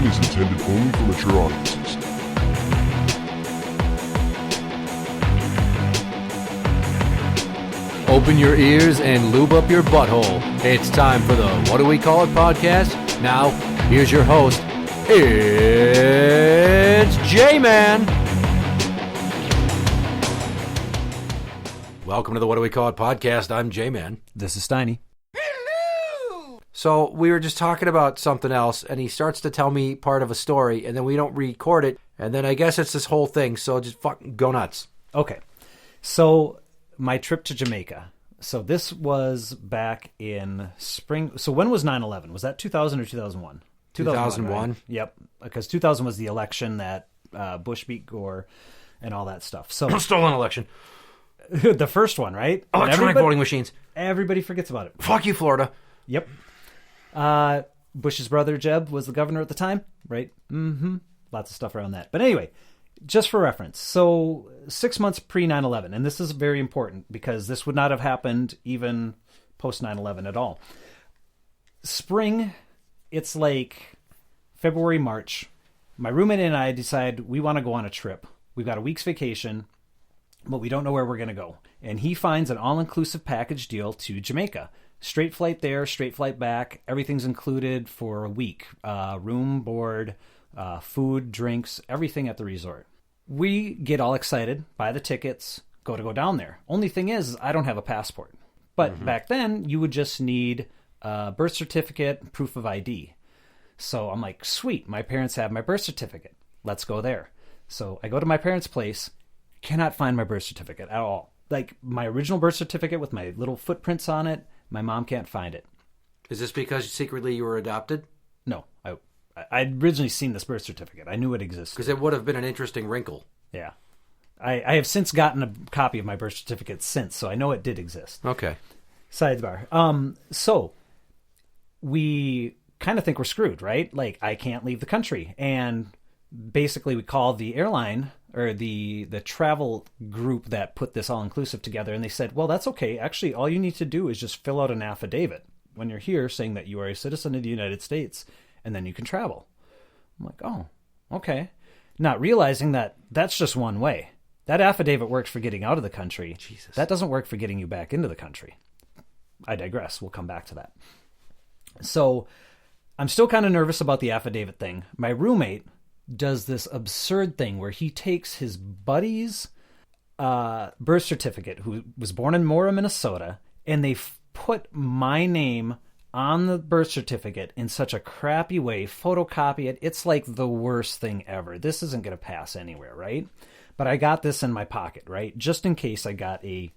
is intended only for mature audiences. Open your ears and lube up your butthole. It's time for the What Do We Call It podcast. Now, here's your host. It's Jmann. Welcome to the What Do We Call It podcast. I'm Jmann. This is Steiny. So we were just talking about something else, and he starts to tell me part of a story, and then we don't record it, and then I guess it's this whole thing, so just fucking go nuts. Okay. So my trip to Jamaica. So this was back in spring. So when was 9/11? Was that 2000 or 2001? 2001. Right? Yep. Because 2000 was the election that Bush beat Gore and all that stuff. So Stolen election. the first one, right? Electronic voting machines. Everybody forgets about it. Fuck you, Florida. Yep. Bush's brother, Jeb, was the governor at the time, right? Mm-hmm. Lots of stuff around that. But anyway, just for reference, so 6 months pre 9/11, and this is very important because this would not have happened even post 9/11 at all. Spring, it's like February, March. My roommate and I decide we want to go on a trip. We've got a week's vacation, but we don't know where we're going to go. And he finds an all-inclusive package deal to Jamaica. Straight flight there, straight flight back. Everything's included for a week. Room, board, food, drinks, everything at the resort. We get all excited, buy the tickets, go down there. Only thing is, I don't have a passport. But back then, you would just need a birth certificate, proof of ID. So I'm like, sweet, my parents have my birth certificate. Let's go there. So I go to my parents' place, cannot find my birth certificate at all. Like my original birth certificate with my little footprints on it, my mom can't find it. Is this because secretly you were adopted? No, I'd originally seen this birth certificate. I knew it existed. Because it would have been an interesting wrinkle. Yeah. I have since gotten a copy of my birth certificate since, so I know it did exist. Okay. Sidebar. So we kind of think we're screwed, right? Like, I can't leave the country. And basically we call the airline or the travel group that put this all-inclusive together, and they said, well, that's okay. Actually, all you need to do is just fill out an affidavit when you're here saying that you are a citizen of the United States, and then you can travel. I'm like, oh, okay. Not realizing that that's just one way. That affidavit works for getting out of the country. Jesus. That doesn't work for getting you back into the country. I digress. We'll come back to that. So I'm still kind of nervous about the affidavit thing. My roommate does this absurd thing where he takes his buddy's birth certificate, who was born in Mora, Minnesota, and they put my name on the birth certificate in such a crappy way, photocopy it. It's like the worst thing ever. This isn't going to pass anywhere, right? But I got this in my pocket, right? Just in case I got a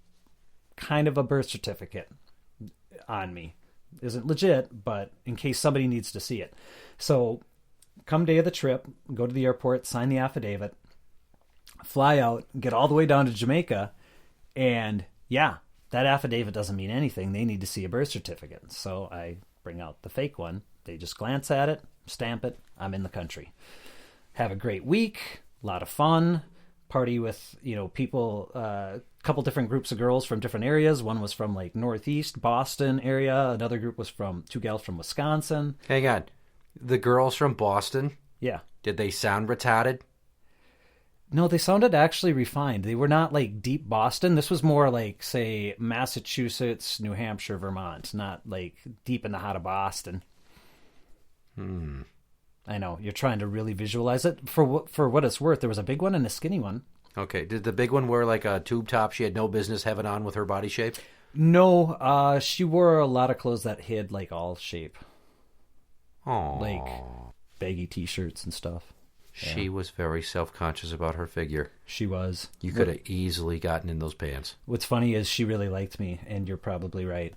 kind of a birth certificate on me. Isn't legit, but in case somebody needs to see it. So come day of the trip, go to the airport, sign the affidavit, fly out, get all the way down to Jamaica, and yeah, that affidavit doesn't mean anything. They need to see a birth certificate. So I bring out the fake one. They just glance at it, stamp it. I'm in the country. Have a great week, a lot of fun, party with, people, a couple different groups of girls from different areas. One was from like Northeast Boston area. Another group was from two gals from Wisconsin. Hang on. The girls from Boston? Yeah. Did they sound retarded? No, they sounded actually refined. They were not like deep Boston. This was more like, say, Massachusetts, New Hampshire, Vermont. Not like deep in the heart of Boston. I know. You're trying to really visualize it. For what it's worth, there was a big one and a skinny one. Okay. Did the big one wear like a tube top she had no business having on with her body shape? No, she wore a lot of clothes that hid like all shape. Oh. Like baggy t-shirts and stuff. She was very self-conscious about her figure. She was. You could have easily gotten in those pants. What's funny is she really liked me, and you're probably right.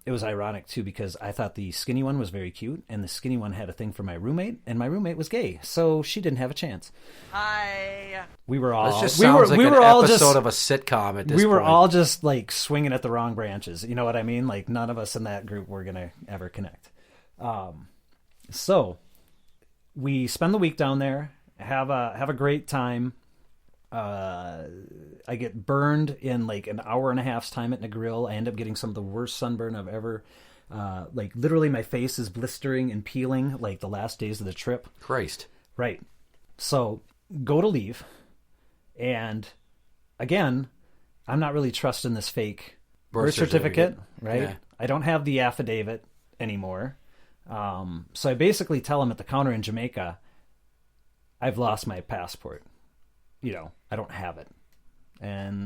It was ironic, too, because I thought the skinny one was very cute, and the skinny one had a thing for my roommate, and my roommate was gay, so she didn't have a chance. Hi. We were all... This just sounds like an episode of a sitcom at this point. We were all just, like, swinging at the wrong branches. You know what I mean? Like, none of us in that group were going to ever connect. So we spend the week down there, have a great time. I get burned in like an hour and a half's time at the grill. I end up getting some of the worst sunburn I've ever Like literally my face is blistering and peeling like the last days of the trip. Christ. Right. So go to leave. And again, I'm not really trusting this fake birth certificate, right? Yeah. I don't have the affidavit anymore. So I basically tell him at the counter in Jamaica, I've lost my passport. I don't have it.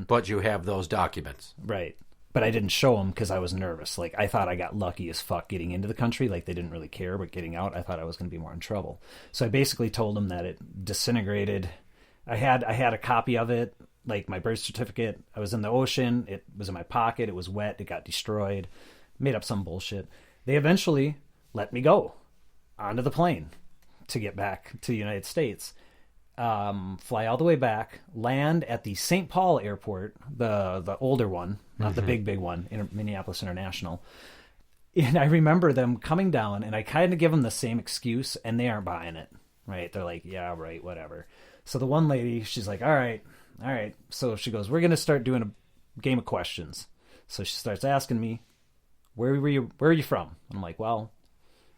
But you have those documents. Right. But I didn't show them because I was nervous. Like, I thought I got lucky as fuck getting into the country. Like, they didn't really care, but getting out, I thought I was going to be more in trouble. So I basically told them that it disintegrated. I had a copy of it, like my birth certificate. I was in the ocean. It was in my pocket. It was wet. It got destroyed. Made up some bullshit. They eventually let me go onto the plane to get back to the United States. Fly all the way back, land at the St. Paul airport, the older one, not the big one, in Minneapolis International. And I remember them coming down, and I kind of give them the same excuse, and they aren't buying it, right? They're like, yeah, right, whatever. So the one lady, she's like, all right. So she goes, we're going to start doing a game of questions. So she starts asking me, where are you from? I'm like, well,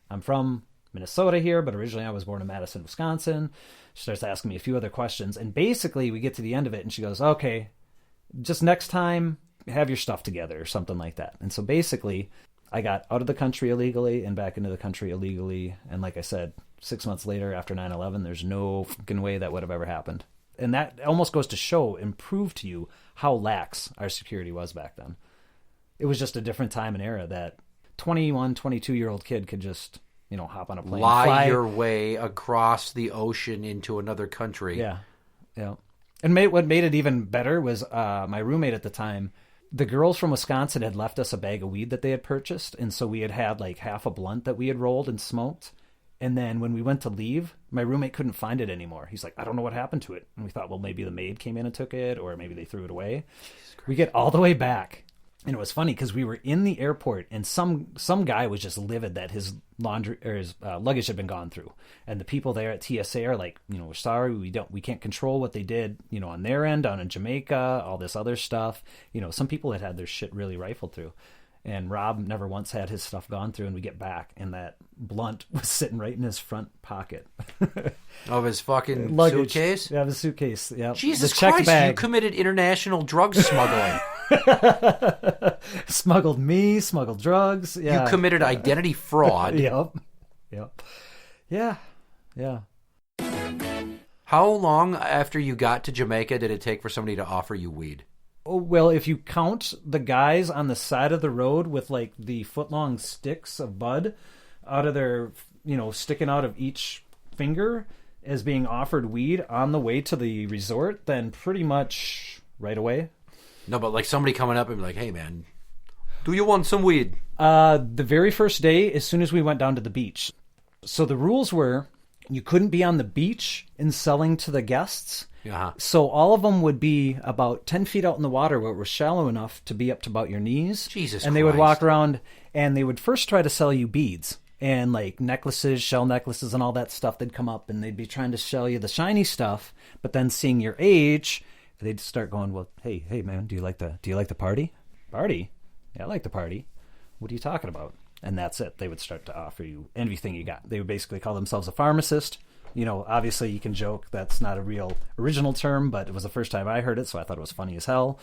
I'm from Minnesota here, but originally I was born in Madison, Wisconsin. She starts asking me a few other questions, and basically we get to the end of it, and she goes, okay, just next time, have your stuff together, or something like that. And so basically, I got out of the country illegally and back into the country illegally, and like I said, 6 months later, after 9/11, there's no fucking way that would have ever happened. And that almost goes to show and prove to you how lax our security was back then. It was just a different time and era that 21, 22-year-old kid could just... hop on a plane. Fly your way across the ocean into another country. Yeah. And what made it even better was my roommate at the time, the girls from Wisconsin had left us a bag of weed that they had purchased. And so we had like half a blunt that we had rolled and smoked. And then when we went to leave, my roommate couldn't find it anymore. He's like, I don't know what happened to it. And we thought, well, maybe the maid came in and took it, or maybe they threw it away. We get all the way back. And it was funny because we were in the airport, and some guy was just livid that his luggage had been gone through, and the people there at TSA are like, we're sorry, we can't control what they did, on their end down in Jamaica, all this other stuff. Some people had their shit really rifled through, and Rob never once had his stuff gone through. And we get back, and that blunt was sitting right in his front pocket of his fucking luggage. Suitcase. Yeah, the suitcase. Yeah, Jesus the check Christ! bag. You committed international drug smuggling. Smuggled drugs. Yeah. You committed identity fraud. Yep. Yeah. How long after you got to Jamaica did it take for somebody to offer you weed? Oh, well, if you count the guys on the side of the road with like the foot-long sticks of bud out of their, sticking out of each finger as being offered weed on the way to the resort, then pretty much right away. No, but like somebody coming up and be like, hey, man, do you want some weed? The very first day, as soon as we went down to the beach. So the rules were you couldn't be on the beach and selling to the guests. Uh-huh. So all of them would be about 10 feet out in the water where it was shallow enough to be up to about your knees. Jesus And they Christ. would walk around, and they would first try to sell you beads and like necklaces, shell necklaces, and all that stuff. They'd come up and they'd be trying to sell you the shiny stuff, but then seeing your age, they'd start going, well, hey man, do you like the party? Party? Yeah, I like the party. What are you talking about? And that's it. They would start to offer you everything you got. They would basically call themselves a pharmacist. Obviously you can joke that's not a real original term, but it was the first time I heard it, so I thought it was funny as hell.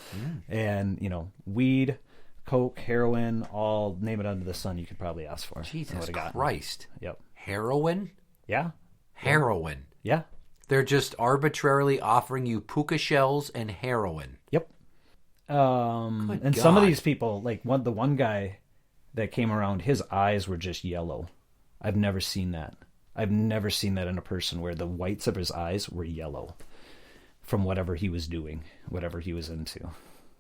And, weed, coke, heroin, all name it under the sun you could probably ask for. Jesus Christ. Yep. Heroin? Yeah. Heroin. Yeah. They're just arbitrarily offering you puka shells and heroin. Yep. And some of these people, like the one guy that came around, his eyes were just yellow. I've never seen that. I've never seen that in a person where the whites of his eyes were yellow from whatever he was doing, whatever he was into.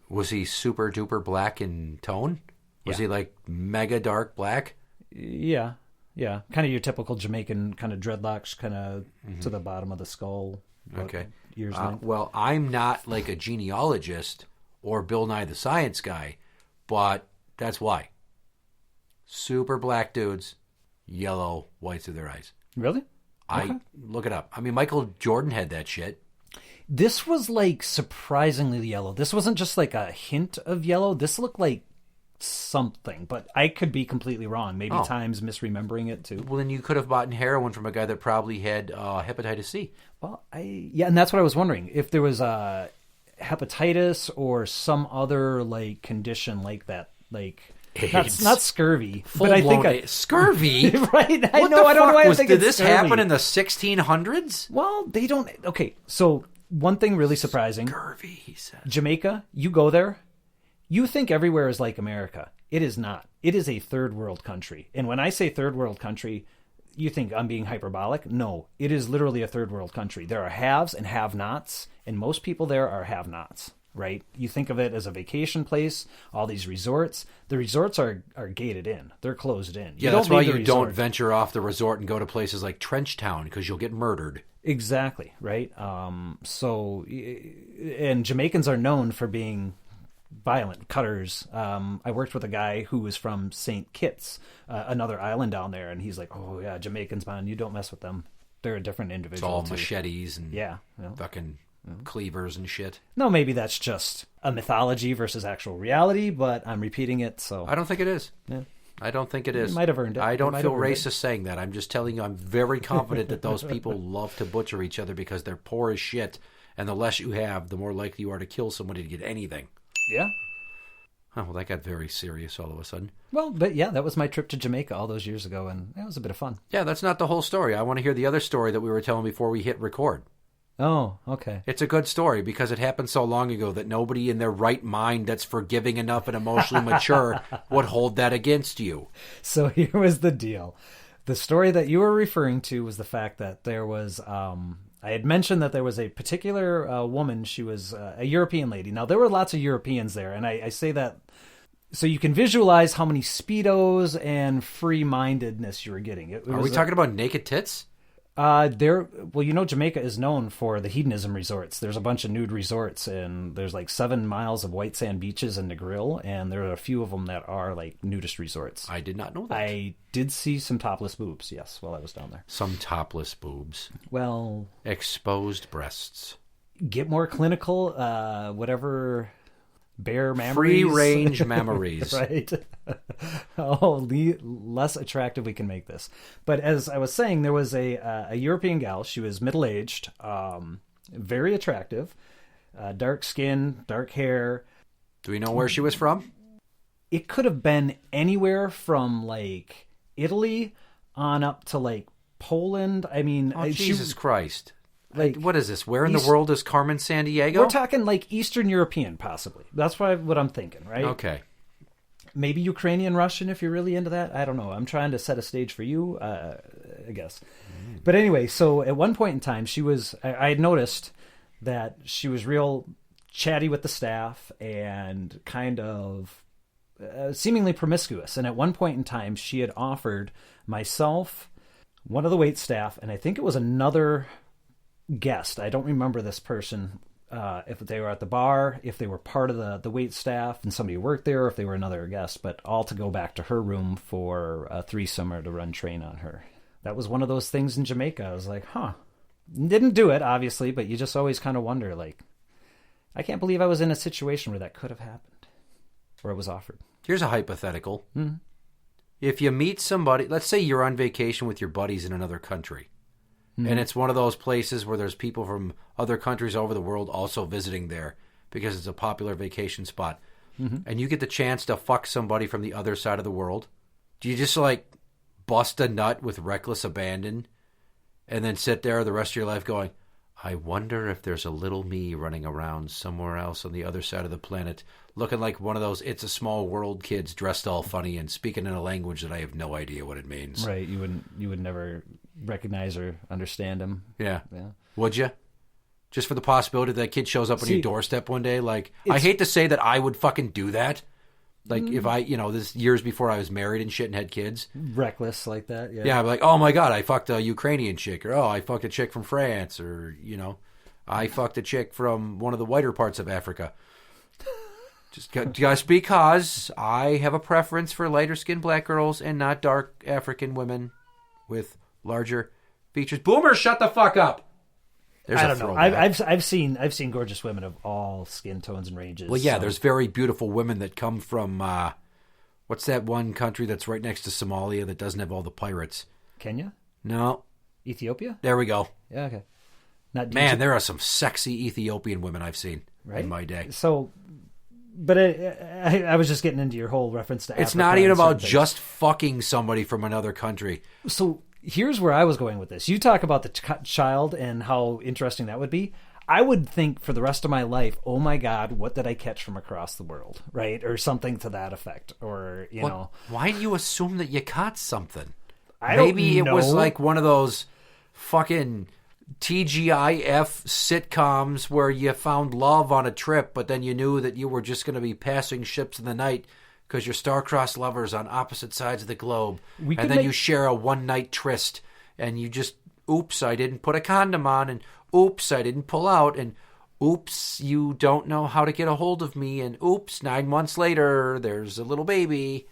Was he super duper black in tone? Was he like mega dark black? Yeah. Kind of your typical Jamaican kind of dreadlocks, kind of to the bottom of the skull. Okay. Ears length. Well, I'm not like a genealogist or Bill Nye the Science Guy, but that's why. Super black dudes, yellow whites of their eyes. Really? Look it up. I mean, Michael Jordan had that shit. This was like surprisingly yellow. This wasn't just like a hint of yellow. This looked like something, but I could be completely wrong. Maybe Time's misremembering it too. Well, then you could have bought heroin from a guy that probably had hepatitis C. Well, and that's what I was wondering. If there was hepatitis or some other like condition like that, like not scurvy, but I think scurvy. Right? I What know. the I don't know fuck why was, I think did it's this scurvy. happen in the 1600s? Well, they don't. Okay, so one thing really surprising. Scurvy, he said. Jamaica, you go there, you think everywhere is like America. It is not. It is a third world country. And when I say third world country, you think I'm being hyperbolic? No, it is literally a third world country. There are haves and have-nots, and most people there are have-nots, right? You think of it as a vacation place, all these resorts. The resorts are gated in. They're closed in. Yeah, that's why you don't venture off the resort and go to places like Trenchtown, because you'll get murdered. Exactly, right? So, and Jamaicans are known for being violent cutters. I worked with a guy who was from St. Kitts, another island down there, and he's like, "Oh yeah, Jamaicans, man, you don't mess with them. They're a different individual." It's all machetes and fucking cleavers and shit. No, maybe that's just a mythology versus actual reality, but I'm repeating it, so I don't think it is. Yeah. I don't think it is. You might have earned it. I don't feel racist saying that. I'm just telling you, I'm very confident that those people love to butcher each other because they're poor as shit, and the less you have, the more likely you are to kill somebody to get anything. Yeah. Oh, well, that got very serious all of a sudden. Well, but yeah, that was my trip to Jamaica all those years ago, and it was a bit of fun. Yeah, that's not the whole story. I want to hear the other story that we were telling before we hit record. Oh, okay. It's a good story because it happened so long ago that nobody in their right mind that's forgiving enough and emotionally mature would hold that against you. So here was the deal. The story that you were referring to was the fact that there was... I had mentioned that there was a particular woman. She was a European lady. Now, there were lots of Europeans there, and I say that so you can visualize how many Speedos and free-mindedness you were getting. Are we talking about naked tits? Well, you know, Jamaica is known for the hedonism resorts. There's a bunch of nude resorts, and there's like 7 miles of white sand beaches in Negril, and there are a few of them that are like nudist resorts. I did not know that. I did see some topless boobs, yes, while I was down there. Some topless boobs. Well... Exposed breasts. Get more clinical, whatever... Bare mammaries. Free-range mammaries. Right. Less attractive we can make this. But as I was saying, there was a European gal. She was middle-aged, very attractive, dark skin, dark hair. Do we know where she was from? It could have been anywhere from, like, Italy on up to, like, Poland. I mean... Jesus Christ. Like, what is this? Where in the world is Carmen Sandiego? We're talking like Eastern European, possibly. That's what I'm thinking, right? Okay. Maybe Ukrainian Russian, if you're really into that. I don't know. I'm trying to set a stage for you, I guess. But anyway, so at one point in time, I had noticed that she was real chatty with the staff and kind of seemingly promiscuous. And at one point in time, she had offered myself, one of the wait staff, and I think it was another guest. I don't remember this person, if they were at the bar, if they were part of the wait staff and somebody worked there, or if they were another guest, but all to go back to her room for a threesome or to run train on her. That was one of those things in Jamaica. I was like, Didn't do it, obviously, but you just always kind of wonder, like, I can't believe I was in a situation where that could have happened, where it was offered. Here's a hypothetical. Mm-hmm. If you meet somebody, let's say you're on vacation with your buddies in another country, and it's one of those places where there's people from other countries over the world also visiting there because it's a popular vacation spot. Mm-hmm. And you get the chance to fuck somebody from the other side of the world. Do you just like bust a nut with reckless abandon and then sit there the rest of your life going, I wonder if there's a little me running around somewhere else on the other side of the planet looking like one of those It's a Small World kids dressed all funny and speaking in a language that I have no idea what it means. Right. You would never recognize or understand him. Yeah. Would you? Just for the possibility that kid shows up on your doorstep one day? Like, I hate to say that I would fucking do that. Like, if I, this years before I was married and shit and had kids. Reckless like that, yeah. Yeah, I'd be like, oh my God, I fucked a Ukrainian chick. Or, oh, I fucked a chick from France. Or, I fucked a chick from one of the whiter parts of Africa. Just because I have a preference for lighter-skinned black girls and not dark African women with larger features. Boomer, shut the fuck up. I don't know. I've seen gorgeous women of all skin tones and ranges. Well, yeah, there's very beautiful women that come from What's that one country that's right next to Somalia that doesn't have all the pirates? Kenya? No. Ethiopia? There we go. Yeah, okay. Not Man, there are some sexy Ethiopian women I've seen in my day. So, but I was just getting into your whole reference to Africa. It's not even about just fucking somebody from another country. So here's where I was going with this. You talk about the child and how interesting that would be. I would think for the rest of my life, oh my God, what did I catch from across the world, right? Or something to that effect. Or, you know. Why do you assume that you caught something? Maybe it was like one of those fucking TGIF sitcoms where you found love on a trip, but then you knew that you were just going to be passing ships in the night because you're star-crossed lovers on opposite sides of the globe. And then you share a one-night tryst, and you just, oops, I didn't put a condom on, and oops, I didn't pull out, and oops, you don't know how to get a hold of me, and oops, 9 months later, there's a little baby.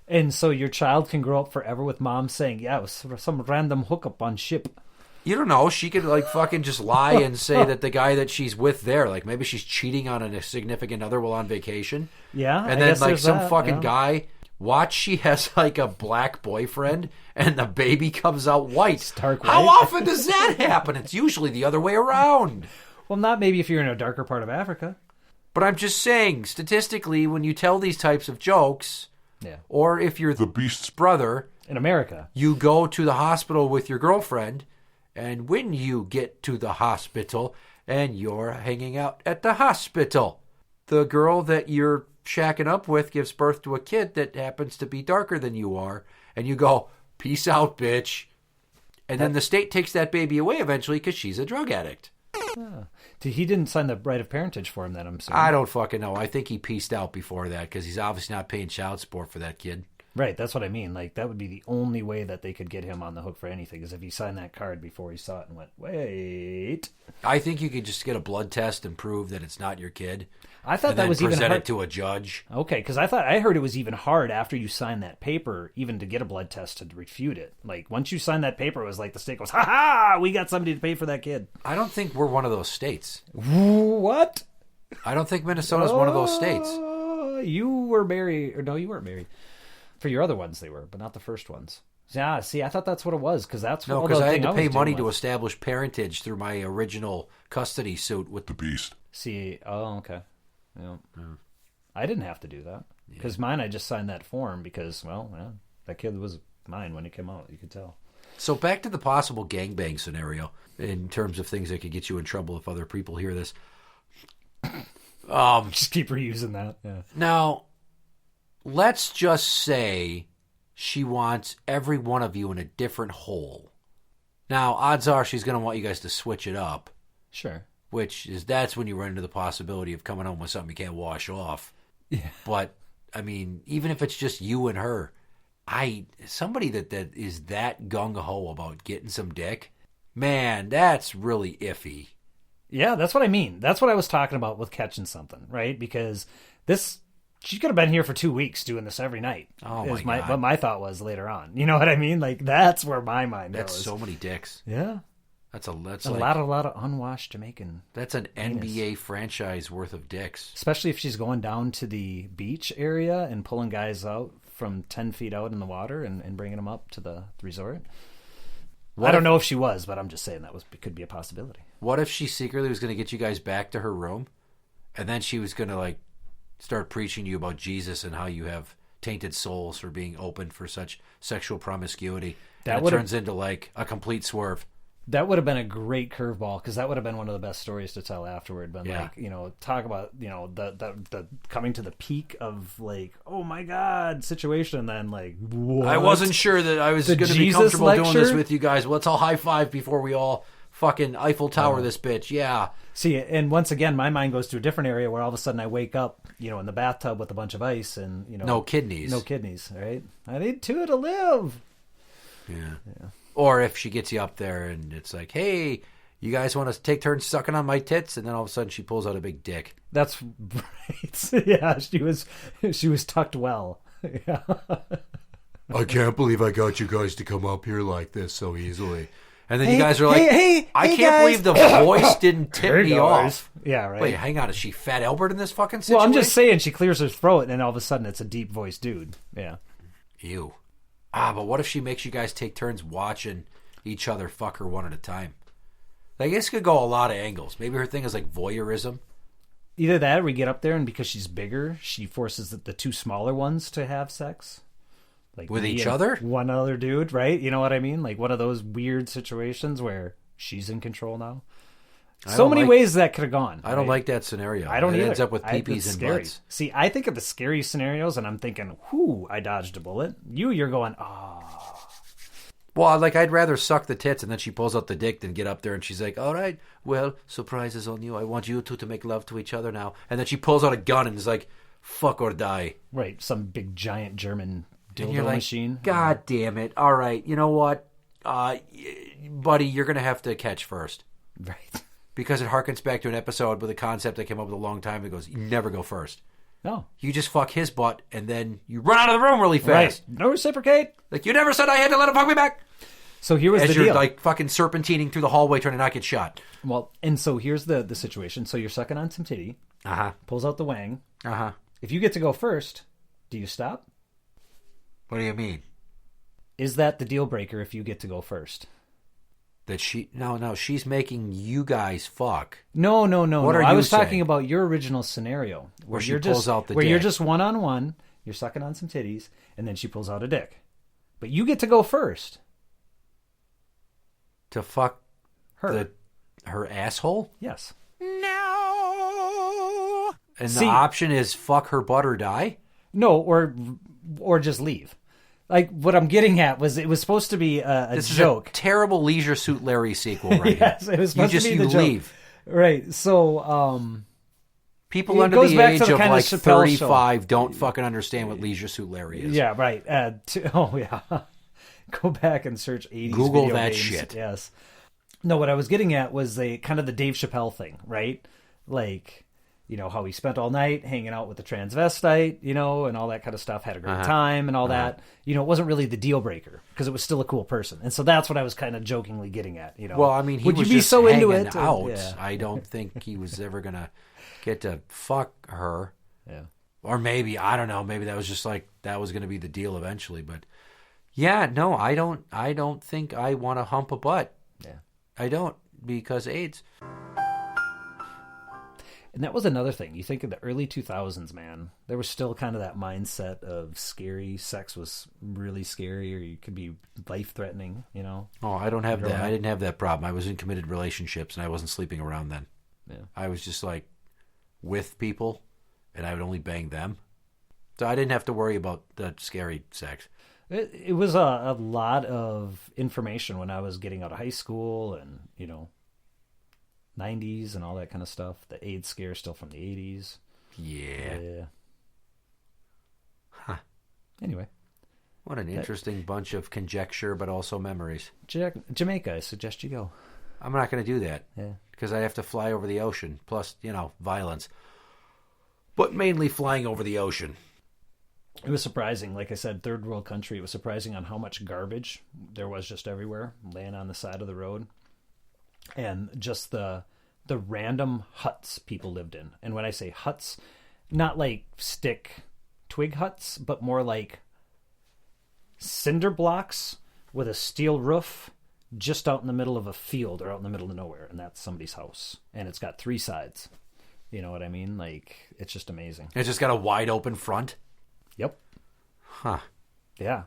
And so your child can grow up forever with mom saying, yeah, it was some random hookup on ship. You don't know. She could like fucking just lie and say that the guy that she's with there, like maybe she's cheating on a significant other while on vacation. Yeah. And then like some fucking guy, she has like a black boyfriend and the baby comes out white. Stark white. How often does that happen? It's usually the other way around. Well, not maybe if you're in a darker part of Africa. But I'm just saying, statistically, when you tell these types of jokes, or if you're the beast's brother in America, you go to the hospital with your girlfriend. And when you get to the hospital and you're hanging out at the hospital, the girl that you're shacking up with gives birth to a kid that happens to be darker than you are. And you go, peace out, bitch. And then the state takes that baby away eventually because she's a drug addict. He didn't sign the right of parentage for him then, I'm assuming. I don't fucking know. I think he pieced out before that because he's obviously not paying child support for that kid. Right, that's what I mean. Like, that would be the only way that they could get him on the hook for anything, is if he signed that card before he saw it and went, wait. I think you could just get a blood test and prove that it's not your kid. I thought that was even hard. Present it to a judge. Okay, because I heard it was even hard after you signed that paper, even to get a blood test to refute it. Like, once you signed that paper, it was like the state goes, ha-ha, we got somebody to pay for that kid. I don't think we're one of those states. What? I don't think Minnesota's one of those states. You were married, or no, you weren't married. For your other ones, they were, but not the first ones. Yeah, see, I thought that's what it was, because that's no, because I had to pay money to establish parentage through my original custody suit with the beast. See, oh, okay. Yeah. I didn't have to do that, because mine, I just signed that form because, well, that kid was mine when it came out, you could tell. So back to the possible gangbang scenario, in terms of things that could get you in trouble if other people hear this. Just keep reusing that. Yeah. Now, let's just say she wants every one of you in a different hole. Now, odds are she's going to want you guys to switch it up. Sure. That's when you run into the possibility of coming home with something you can't wash off. Yeah. But, I mean, even if it's just you and her, somebody that is that gung-ho about getting some dick, man, that's really iffy. Yeah, that's what I mean. That's what I was talking about with catching something, right? Because she could have been here for 2 weeks doing this every night. Oh, my God. What my thought was later on. You know what I mean? Like, that's where my mind goes. That's so many dicks. Yeah. That's a like, lot of unwashed Jamaican. That's an penis. NBA franchise worth of dicks. Especially if she's going down to the beach area and pulling guys out from 10 feet out in the water and bringing them up to the resort. I don't know if she was, but I'm just saying could be a possibility. What if she secretly was going to get you guys back to her room, and then she was going to like start preaching to you about Jesus and how you have tainted souls for being open for such sexual promiscuity? That turns into like a complete swerve. That would have been a great curveball, because that would have been one of the best stories to tell afterward. But like, talk about the coming to the peak of like, oh my God, situation, and then like, what? I wasn't sure that I was going to be comfortable doing this with you guys. Well, let's all high five before we all fucking Eiffel Tower this bitch. Yeah. See, and once again, my mind goes to a different area where all of a sudden I wake up, in the bathtub with a bunch of ice and no kidneys, right? I need two to live. Yeah. Or if she gets you up there and it's like, hey, you guys want to take turns sucking on my tits? And then all of a sudden she pulls out a big dick. That's right. Yeah, she was tucked well. Yeah. I can't believe I got you guys to come up here like this so easily. And then you guys are like, I can't believe the voice didn't tip me off. Yeah, right. Wait, hang on. Is she Fat Albert in this fucking situation? Well, I'm just saying she clears her throat, and all of a sudden it's a deep voiced dude. Yeah. Ew. But what if she makes you guys take turns watching each other fuck her one at a time? I guess it could go a lot of angles. Maybe her thing is like voyeurism. Either that or we get up there and because she's bigger, she forces the two smaller ones to have sex. Like with each other? One other dude, right? You know what I mean? Like one of those weird situations where she's in control now. So many ways that could have gone. I don't like that scenario. I don't It either. ends up with peepees and scary. butts. See, I think of the scary scenarios and I'm thinking, whoo, I dodged a bullet. You're going, Well, like, I'd rather suck the tits and then she pulls out the dick than get up there and she's like, all right, well, surprise is on you. I want you two to make love to each other now. And then she pulls out a gun and is like, fuck or die. Right, some big giant German dildo You're like, machine. God damn it. All right, you know what? Buddy, you're going to have to catch first. Right. Because it harkens back to an episode with a concept I came up with a long time ago. You never go first. No. You just fuck his butt, and then you run out of the room really fast. Right. No reciprocate. Like, you never said I had to let him fuck me back. So here was As the you're, deal. like, fucking serpentining through the hallway trying to not get shot. Well, and so here's the situation. So you're sucking on some titty. Uh-huh. Pulls out the wang. Uh-huh. If you get to go first, do you stop? What do you mean? Is that the deal breaker if you get to go first? That she... No, she's making you guys fuck. No. What are I you was talking saying? about your original scenario. Where she you're pulls just, out the Where dick. you're just one-on-one, you're sucking on some titties, and then she pulls out a dick. But you get to go first. To fuck Her. her asshole? Yes. No. And See- the option is fuck her butt or die? No, or just leave. Like, what I'm getting at was it was supposed to be a This joke. is a terrible Leisure Suit Larry sequel right Yes, here. it was supposed to be the joke. leave. Right, so... People It under goes the back age to the of kind of like Chappelle 35 don't fucking understand what Leisure Suit Larry is. Yeah, right. Oh, yeah. Go back and search 80s Google video that games. shit. Yes. No, what I was getting at was kind of the Dave Chappelle thing, right? Like, you know, how he spent all night hanging out with the transvestite, you know, and all that kind of stuff, had a great time and all that. You know, it wasn't really the deal breaker because it was still a cool person. And so that's what I was kind of jokingly getting at, you know. Well, I mean, he would was you be just so into hanging it? out. Yeah. I don't think he was ever going to get to fuck her. Yeah. Or maybe, I don't know, maybe that was just like, that was going to be the deal eventually. But yeah, no, I don't think I want to hump a butt. Yeah. I don't, because AIDS. And that was another thing. You think in the early 2000s, man, there was still kind of that mindset of scary. Sex was really scary, or you could be life-threatening, you know? Oh, I don't have that. I didn't have that problem. I was in committed relationships, and I wasn't sleeping around then. Yeah. I was just like with people, and I would only bang them. So I didn't have to worry about the scary sex. It was a lot of information when I was getting out of high school and, you know, 90s and all that kind of stuff. The AIDS scare still from the 80s. Yeah. Huh. Anyway. What an interesting bunch of conjecture, but also memories. Jamaica, I suggest you go. I'm not going to do that. Yeah. Because I have to fly over the ocean. Plus, you know, violence. But mainly flying over the ocean. It was surprising. Like I said, third world country. It was surprising on how much garbage there was just everywhere, laying on the side of the road. And just the random huts people lived in. And when I say huts, not like stick twig huts, but more like cinder blocks with a steel roof just out in the middle of a field or out in the middle of nowhere. And that's somebody's house. And it's got 3 sides. You know what I mean? Like, it's just amazing. It's just got a wide open front? Yep. Huh. Yeah.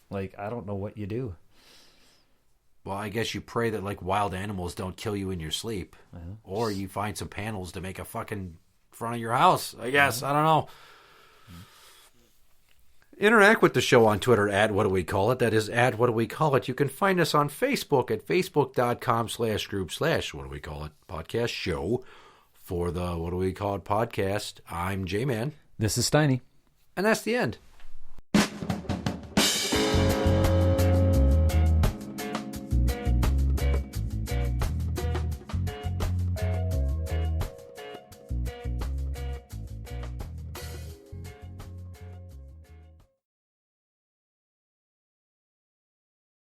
Like, I don't know what you do. Well, I guess you pray that, like, wild animals don't kill you in your sleep. Or you find some panels to make a fucking front of your house, I guess. I don't know. Interact with the show on Twitter at What Do We Call It. That is at What Do We Call It. You can find us on Facebook at facebook.com/group/What Do We Call It podcast show. For the What Do We Call It podcast, I'm Jmann. This is Steiny. And that's the end.